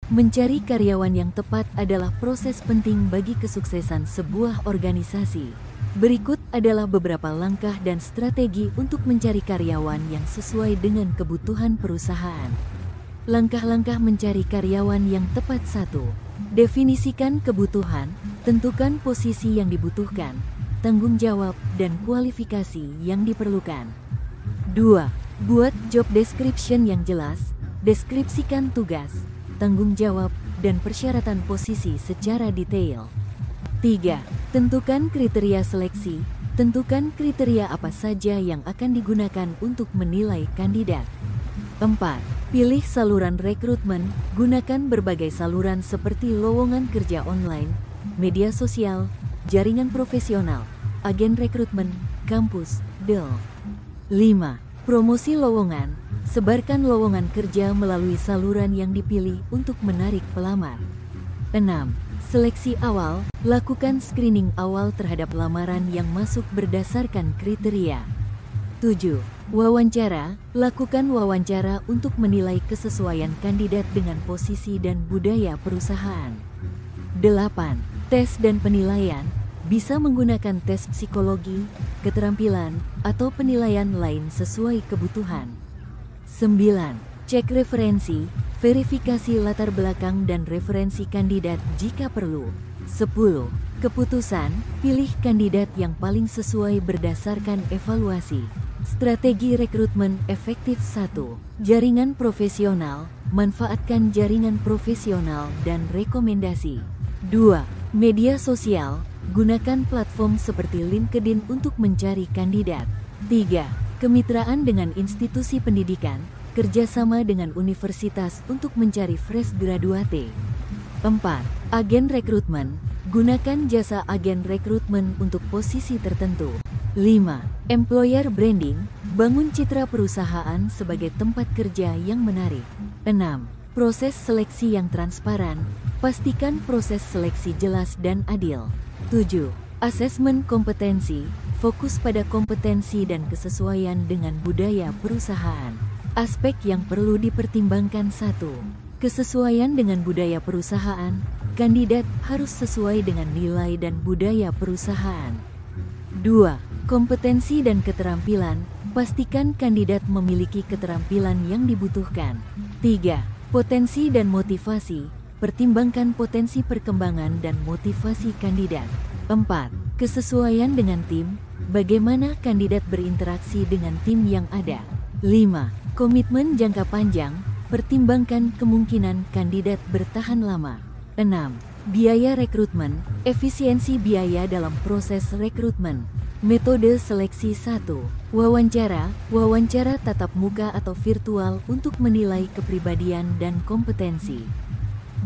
Mencari karyawan yang tepat adalah proses penting bagi kesuksesan sebuah organisasi. Berikut adalah beberapa langkah dan strategi untuk mencari karyawan yang sesuai dengan kebutuhan perusahaan. Langkah-langkah mencari karyawan yang tepat. 1. Definisikan kebutuhan, tentukan posisi yang dibutuhkan, tanggung jawab, dan kualifikasi yang diperlukan. 2. Buat job description yang jelas, deskripsikan tugas, tanggung jawab, dan persyaratan posisi secara detail. 3. Tentukan kriteria seleksi, tentukan kriteria apa saja yang akan digunakan untuk menilai kandidat. 4. Pilih saluran rekrutmen, gunakan berbagai saluran seperti lowongan kerja online, media sosial, jaringan profesional, agen rekrutmen, kampus, DL. 5. Promosi lowongan, sebarkan lowongan kerja melalui saluran yang dipilih untuk menarik pelamar. 6. Seleksi awal, lakukan screening awal terhadap lamaran yang masuk berdasarkan kriteria. 7. Wawancara, lakukan wawancara untuk menilai kesesuaian kandidat dengan posisi dan budaya perusahaan. 8. Tes dan penilaian, bisa menggunakan tes psikologi, keterampilan, atau penilaian lain sesuai kebutuhan. 9. Cek referensi, verifikasi latar belakang dan referensi kandidat jika perlu. 10. Keputusan, pilih kandidat yang paling sesuai berdasarkan evaluasi. Strategi rekrutmen efektif. 1. Jaringan profesional, manfaatkan jaringan profesional dan rekomendasi. 2. Media sosial, gunakan platform seperti LinkedIn untuk mencari kandidat. 3. Kemitraan dengan institusi pendidikan, kerjasama dengan universitas untuk mencari fresh graduate. 4. Agen rekrutmen, gunakan jasa agen rekrutmen untuk posisi tertentu. 5. Employer branding, bangun citra perusahaan sebagai tempat kerja yang menarik. 6. Proses seleksi yang transparan, pastikan proses seleksi jelas dan adil. 7. Asesmen kompetensi, fokus pada kompetensi dan kesesuaian dengan budaya perusahaan. Aspek yang perlu dipertimbangkan. 1. Kesesuaian dengan budaya perusahaan, kandidat harus sesuai dengan nilai dan budaya perusahaan. 2. Kompetensi dan keterampilan, pastikan kandidat memiliki keterampilan yang dibutuhkan. 3. Potensi dan motivasi, pertimbangkan potensi perkembangan dan motivasi kandidat. 4. Kesesuaian dengan tim, bagaimana kandidat berinteraksi dengan tim yang ada. 5. Komitmen jangka panjang, pertimbangkan kemungkinan kandidat bertahan lama. 6. Biaya rekrutmen, efisiensi biaya dalam proses rekrutmen. Metode seleksi. 1. Wawancara, wawancara tatap muka atau virtual untuk menilai kepribadian dan kompetensi.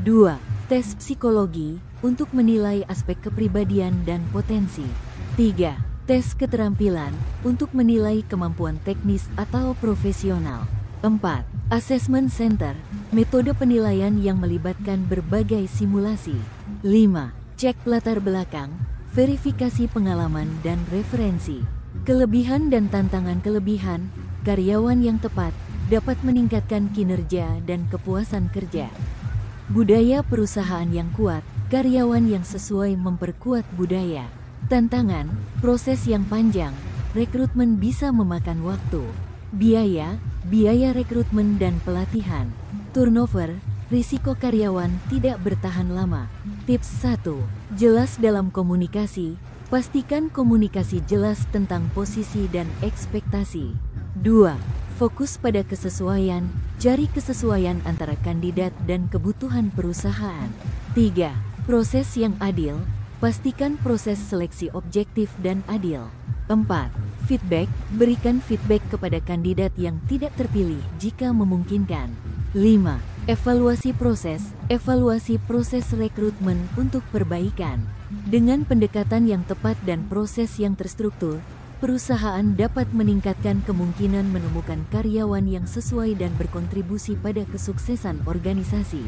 2. Tes psikologi, untuk menilai aspek kepribadian dan potensi. 3. Tes keterampilan, untuk menilai kemampuan teknis atau profesional. 4. Assessment Center, metode penilaian yang melibatkan berbagai simulasi. 5. Cek latar belakang, verifikasi pengalaman dan referensi. Kelebihan dan tantangan. Kelebihan, karyawan yang tepat dapat meningkatkan kinerja dan kepuasan kerja. Budaya perusahaan yang kuat, karyawan yang sesuai memperkuat budaya. Tantangan, proses yang panjang, rekrutmen bisa memakan waktu. Biaya, biaya rekrutmen dan pelatihan. Turnover, risiko karyawan tidak bertahan lama. Tips 1. Jelas dalam komunikasi, pastikan komunikasi jelas tentang posisi dan ekspektasi. 2. Fokus pada kesesuaian, cari kesesuaian antara kandidat dan kebutuhan perusahaan. 3. Proses yang adil, pastikan proses seleksi objektif dan adil. 4. Feedback, berikan feedback kepada kandidat yang tidak terpilih jika memungkinkan. 5. Evaluasi proses rekrutmen untuk perbaikan. Dengan pendekatan yang tepat dan proses yang terstruktur, perusahaan dapat meningkatkan kemungkinan menemukan karyawan yang sesuai dan berkontribusi pada kesuksesan organisasi.